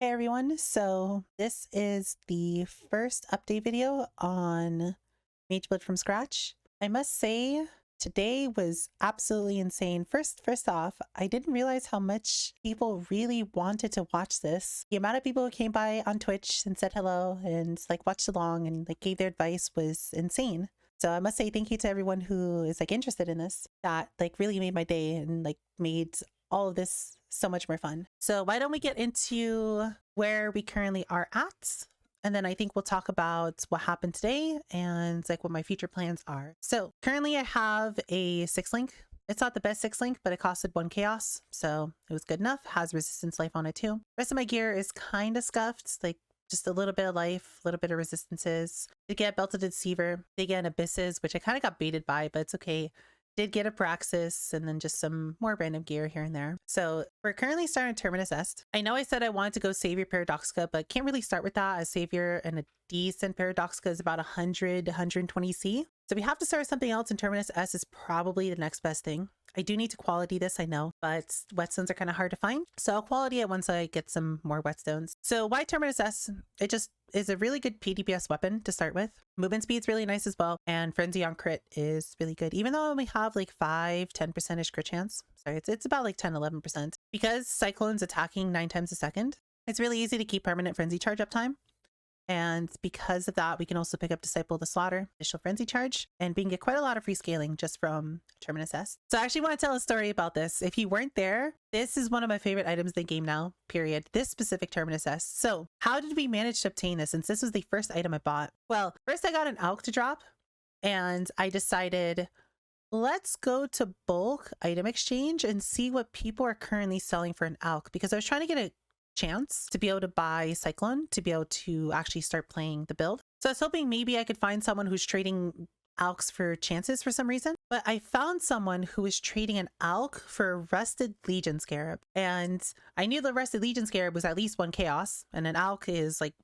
Hey everyone, so this is the first update video on Mageblood from scratch. I must say today was absolutely insane. First off, I didn't realize how much people really wanted to watch this. The amount of people who came by on Twitch and said hello and like watched along and like gave their advice was insane. So I must say thank you to everyone who is like interested in this. That like really made my day and like made all of this so much more fun. So why don't we get into where we currently are at? And then I think we'll talk about what happened today and like what my future plans are. So currently I have a 6-link. It's not the best 6-link, but it costed 1 chaos. So it was good enough. Has resistance life on it too. The rest of my gear is kind of scuffed, like just a little bit of life, a little bit of resistances. Did get Belted Deceiver, did get an Abysses, which I kind of got baited by, but it's okay. Did get a Praxis and then just some more random gear here and there. So we're currently starting Terminus Est. I know I said I wanted to go Savior Paradoxica, but can't really start with that as Savior and a decent Paradoxica is about 100, 120 C. So we have to start with something else, and Terminus Est is probably the next best thing. I do need to quality this, I know, but whetstones are kind of hard to find. So I'll quality it once I get some more whetstones. So why Terminus Est? It just is a really good PDPS weapon to start with. Movement speed's really nice as well. And Frenzy on crit is really good. Even though we have like 5-10% crit chance. Sorry, it's about like 10-11%. Because Cyclone's attacking 9 times a second, it's really easy to keep permanent Frenzy charge uptime. And because of that, we can also pick up Disciple of the Slaughter, initial Frenzy Charge, and we can get quite a lot of free scaling just from Terminus Est. So I actually want to tell a story about this. If you weren't there, this is one of my favorite items in the game now, period. This specific Terminus Est. So how did we manage to obtain this since this was the first item I bought? Well, first I got an ALK to drop, and I decided, let's go to bulk item exchange and see what people are currently selling for an ALK, because I was trying to get a chance to be able to buy Cyclone to be able to actually start playing the build. So I was hoping maybe I could find someone who's trading ALKs for chances for some reason, but I found someone who was trading an ALK for a Rusted Legion Scarab, and I knew the Rusted Legion Scarab was at least 1 chaos, and an ALK is like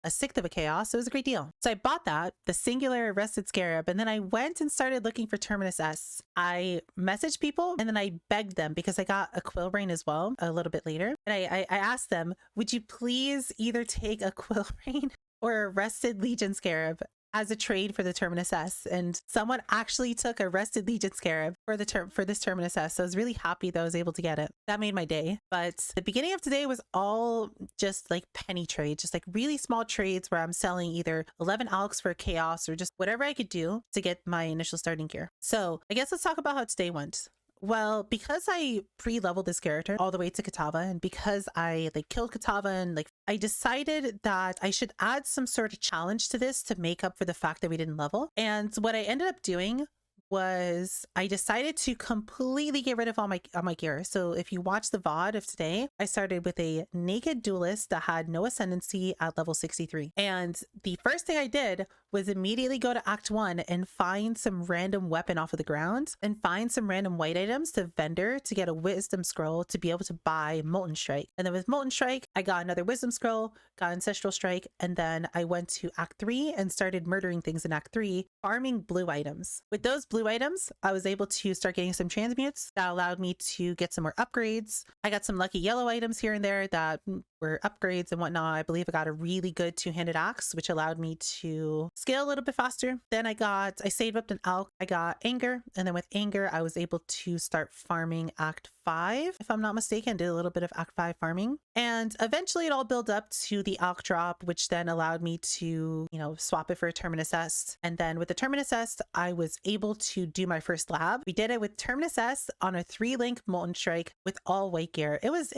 a 1/6 of a chaos, so it was a great deal. So I bought that, the singular Rusted Scarab, and then I went and started looking for Terminus Est. I messaged people and then I begged them, because I got a Quillbrain as well a little bit later, and I asked them, would you please either take a Quillbrain or a Rusted Legion Scarab as a trade for the Terminus Est? And someone actually took a Rusted Legion Scarab for this Terminus Est. So I was really happy that I was able to get it. That made my day. But the beginning of today was all just like penny trades, just like really small trades where I'm selling either 11 ALKs for a chaos or just whatever I could do to get my initial starting gear. So I guess let's talk about how today went. Well, because I pre-leveled this character all the way to Kitava, and because I like killed Kitava, and like I decided that I should add some sort of challenge to this to make up for the fact that we didn't level. And what I ended up doing was I decided to completely get rid of all my gear. So if you watch the VOD of today, I started with a naked duelist that had no ascendancy at level 63. And the first thing I did was immediately go to Act 1 and find some random weapon off of the ground and find some random white items to vendor to get a wisdom scroll to be able to buy Molten Strike. And then with Molten Strike, I got another wisdom scroll, got Ancestral Strike, and then I went to Act 3 and started murdering things in Act 3, farming blue items. With those blue items, I was able to start getting some transmutes that allowed me to get some more upgrades. I got some lucky yellow items here and there that were upgrades and whatnot. I believe I got a really good 2-handed axe, which allowed me to scale a little bit faster. Then I saved up an ALK, I got Anger, and then with Anger, I was able to start farming Act 5, if I'm not mistaken. Did a little bit of Act 5 farming, and eventually it all built up to the ALK drop, which then allowed me to, you know, swap it for a Terminus Est. And then with the Terminus Est, I was able to do my first lab. We did it with Terminus Est on a 3-link Molten Strike with all white gear. It was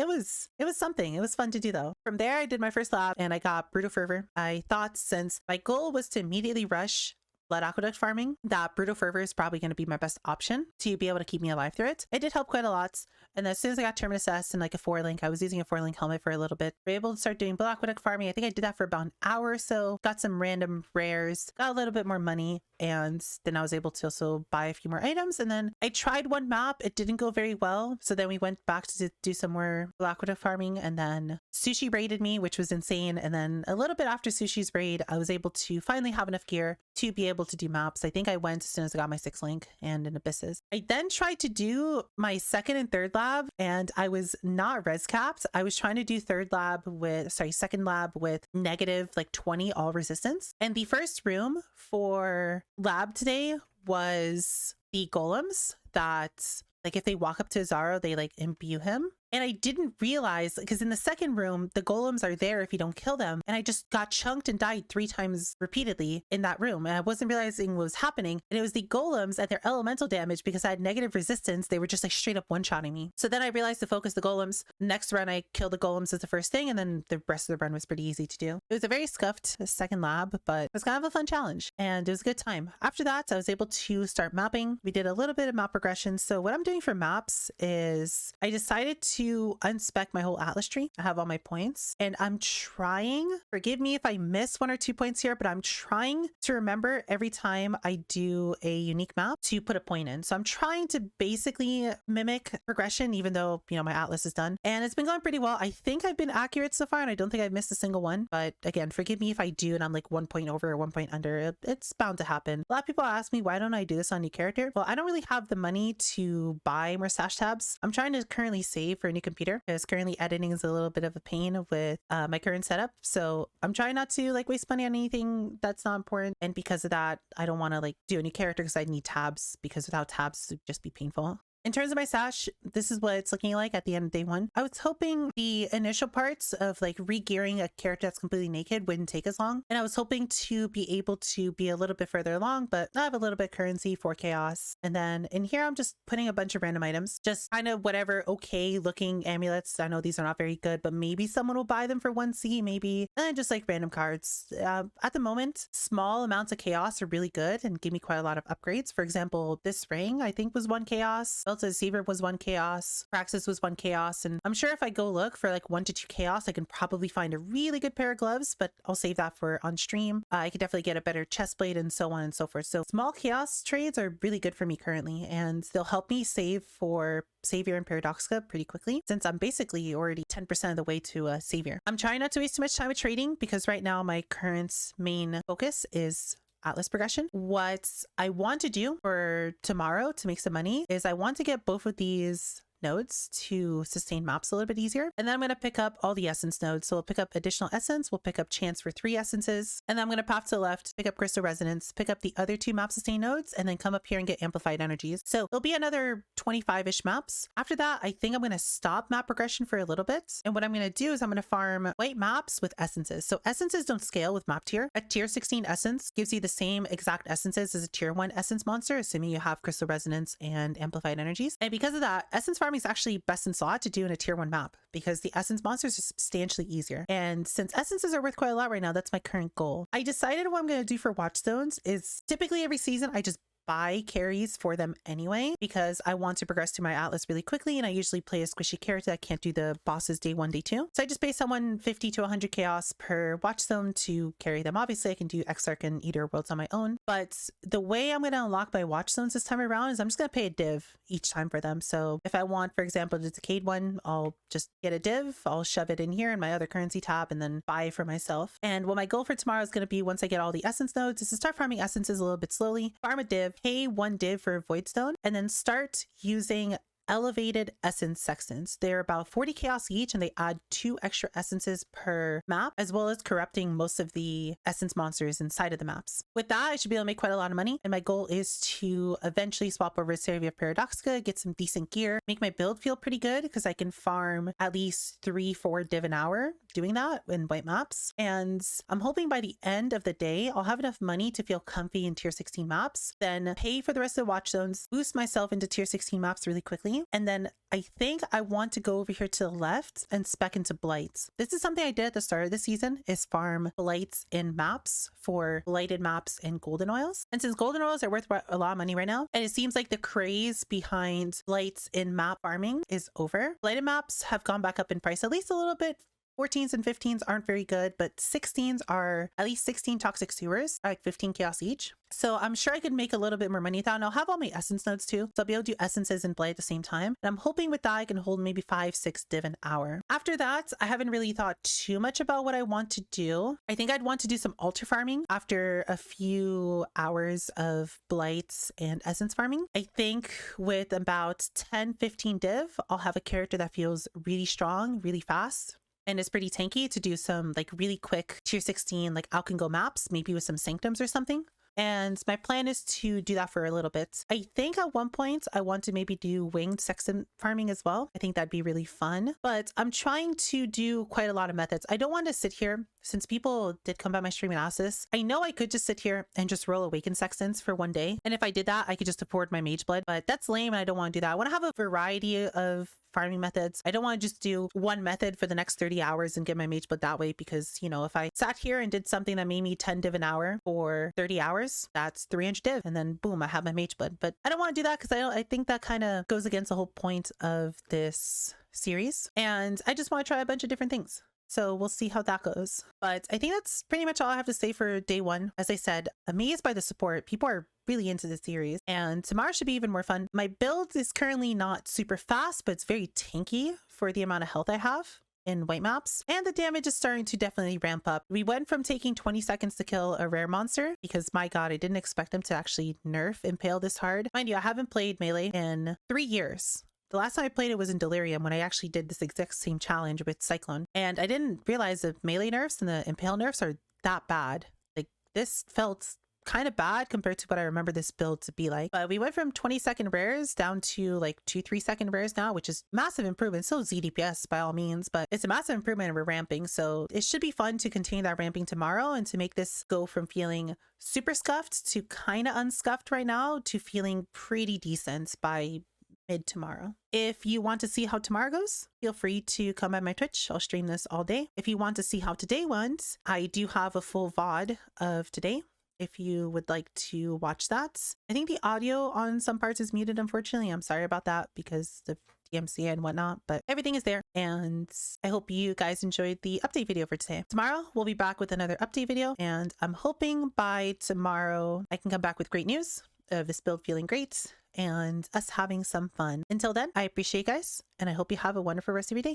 something. It was fun to do though. From there, I did my first lab and I got Brutal Fervor. I thought, since my goal was to immediately rush Blood Aqueduct farming, that Brutal Fervor is probably going to be my best option to be able to keep me alive through it. It did help quite a lot. And as soon as I got Terminus Est and like a 4-link, I was using a 4-link helmet for a little bit. We were able to start doing Blood Aqueduct farming. I think I did that for about an hour or so. Got some random rares, got a little bit more money, and then I was able to also buy a few more items. And then I tried one map. It didn't go very well. So then we went back to do some more Blood Aqueduct farming, and then Sushi raided me, which was insane. And then a little bit after Sushi's raid, I was able to finally have enough gear to be able able to do maps. I think I went as soon as I got my 6th link and in Abysses. I then tried to do my 2nd and 3rd lab, and I was not res capped. I was trying to do 2nd lab with negative like 20 all resistance. And the first room for lab today was the golems that, like, if they walk up to Azaro, they like imbue him. And I didn't realize, because in the 2nd room, the golems are there if you don't kill them. And I just got chunked and died 3 times repeatedly in that room. And I wasn't realizing what was happening. And it was the golems at their elemental damage, because I had negative resistance. They were just like straight up one-shotting me. So then I realized to focus the golems. Next run, I killed the golems as the first thing. And then the rest of the run was pretty easy to do. It was a very scuffed 2nd lab, but it was kind of a fun challenge. And it was a good time. After that, I was able to start mapping. We did a little bit of map progression. So what I'm doing for maps is I decided to unspec my whole Atlas tree. I have all my points, and I'm trying, forgive me if I miss 1 or 2 points here, but I'm trying to remember every time I do a unique map to put a point in. So I'm trying to basically mimic progression, even though, you know, my Atlas is done, and it's been going pretty well. I think I've been accurate so far, and I don't think I've missed a single one, but again, forgive me if I do and I'm like 1 point over or 1 point under. It's bound to happen. A lot of people ask me, why don't I do this on new character? Well, I don't really have the money to buy more stash tabs. I'm trying to currently save for a new computer, because currently editing is a little bit of a pain with my current setup. So I'm trying not to like waste money on anything that's not important. And because of that, I don't want to like do a new character because I need tabs, because without tabs it would just be painful. In terms of my stash, this is what it's looking like at the end of day 1. I was hoping the initial parts of like re-gearing a character that's completely naked wouldn't take as long. And I was hoping to be able to be a little bit further along, but I have a little bit of currency for chaos. And then in here, I'm just putting a bunch of random items, just kind of whatever okay looking amulets. I know these are not very good, but maybe someone will buy them for 1C, maybe. And then just like random cards. At the moment, small amounts of chaos are really good and give me quite a lot of upgrades. For example, this ring I think was 1 chaos. Delta Deceiver was 1 chaos. Praxis was 1 chaos. And I'm sure if I go look for like 1 to 2 chaos, I can probably find a really good pair of gloves, but I'll save that for on stream. I could definitely get a better chest plate and so on and so forth. So small chaos trades are really good for me currently, and they'll help me save for Savior and Paradoxica pretty quickly, since I'm basically already 10% of the way to a Savior. I'm trying not to waste too much time with trading, because right now my current main focus is Atlas progression. What I want to do for tomorrow to make some money is I want to get both of these nodes to sustain maps a little bit easier. And then I'm going to pick up all the essence nodes. So we'll pick up additional essence, we'll pick up chance for 3 essences, and then I'm going to path to the left, pick up crystal resonance, pick up the other 2 map sustain nodes, and then come up here and get amplified energies. So there'll be another 25-ish maps. After that, I think I'm going to stop map progression for a little bit. And what I'm going to do is I'm going to farm white maps with essences. So essences don't scale with map tier. A tier 16 essence gives you the same exact essences as a tier 1 essence monster, assuming you have crystal resonance and amplified energies. And because of that, essence farming is actually best in slot to do in a tier 1 map, because the essence monsters are substantially easier. And since essences are worth quite a lot right now, that's my current goal. I decided what I'm going to do for watchstones is typically every season I just buy carries for them anyway, because I want to progress through my Atlas really quickly, and I usually play a squishy character that can't do the bosses day 1, day 2. So I just pay someone 50 to 100 chaos per watchstone to carry them. Obviously I can do Exarch and Eater Worlds on my own, but the way I'm going to unlock my watchstones this time around is I'm just going to pay a div each time for them. So if I want, for example, the Decayed one, I'll just get a div, I'll shove it in here in my other currency tab, and then buy for myself. And what my goal for tomorrow is going to be, once I get all the essence nodes, is to start farming essences a little bit slowly, farm a div, pay 1 div for a voidstone, and then start using elevated essence sextants. They're about 40 chaos each, and they add 2 extra essences per map, as well as corrupting most of the essence monsters inside of the maps. With that, I should be able to make quite a lot of money, and my goal is to eventually swap over to Savior of Paradoxica, get some decent gear, make my build feel pretty good, because I can farm at least 3-4 div an hour doing that in white maps. And I'm hoping by the end of the day, I'll have enough money to feel comfy in tier 16 maps, then pay for the rest of the watch zones, boost myself into tier 16 maps really quickly. And then I think I want to go over here to the left and spec into blights. This is something I did at the start of the season, is farm blights in maps for blighted maps and golden oils. And since golden oils are worth a lot of money right now, and it seems like the craze behind blights in map farming is over, blighted maps have gone back up in price at least a little bit 14s and 15s aren't very good, but 16s are at least 16 toxic sewers, like 15 chaos each. So I'm sure I could make a little bit more money with that. And I'll have all my essence nodes too. So I'll be able to do essences and blade at the same time. And I'm hoping with that I can hold maybe 5-6 div an hour. After that, I haven't really thought too much about what I want to do. I think I'd want to do some altar farming after a few hours of blights and essence farming. I think with about 10-15 div, I'll have a character that feels really strong, really fast, and is pretty tanky to do some like really quick tier 16 like out can go maps, maybe with some sanctums or something. And my plan is to do that for a little bit. I think at one point I want to maybe do winged sexton farming as well. I think that'd be really fun, but I'm trying to do quite a lot of methods. I don't want to sit here, since people did come by my stream and ask this. I know I could just sit here and just roll awakened sextons for one day. And if I did that, I could just afford my Mageblood, but that's lame and I don't want to do that. I want to have a variety of farming methods. I don't want to just do one method for the next 30 hours and get my Mageblood that way, because, you know, if I sat here and did something that made me 10 div an hour for 30 hours, that's 300 div, and then boom, I have my Mageblood. But I don't want to do that because I think that kind of goes against the whole point of this series. And I just want to try a bunch of different things. So we'll see how that goes. But I think that's pretty much all I have to say for day one. As I said, amazed by the support. People are really into this series, and tomorrow should be even more fun. My build is currently not super fast, but it's very tanky for the amount of health I have in white maps, and the damage is starting to definitely ramp up. We went from taking 20 seconds to kill a rare monster, because my god, I didn't expect them to actually nerf Impale this hard. Mind you, I haven't played melee in 3 years. The last time I played it was in Delirium, when I actually did this exact same challenge with Cyclone, and I didn't realize the melee nerfs and the Impale nerfs are that bad. Like, this felt kind of bad compared to what I remember this build to be like. But we went from 20-second rares down to like 2-3-second rares now, which is massive improvement. Still ZDPS by all means, but it's a massive improvement and we're ramping. So it should be fun to continue that ramping tomorrow and to make this go from feeling super scuffed to kind of unscuffed right now to feeling pretty decent by mid tomorrow. If you want to see how tomorrow goes, feel free to come by my Twitch. I'll stream this all day. If you want to see how today went, I do have a full VOD of today, if you would like to watch that. I think the audio on some parts is muted, unfortunately. I'm sorry about that because the DMC and whatnot, but everything is there. And I hope you guys enjoyed the update video for today. Tomorrow, we'll be back with another update video, and I'm hoping by tomorrow I can come back with great news of this build feeling great and us having some fun. Until then, I appreciate you guys, and I hope you have a wonderful rest of your day.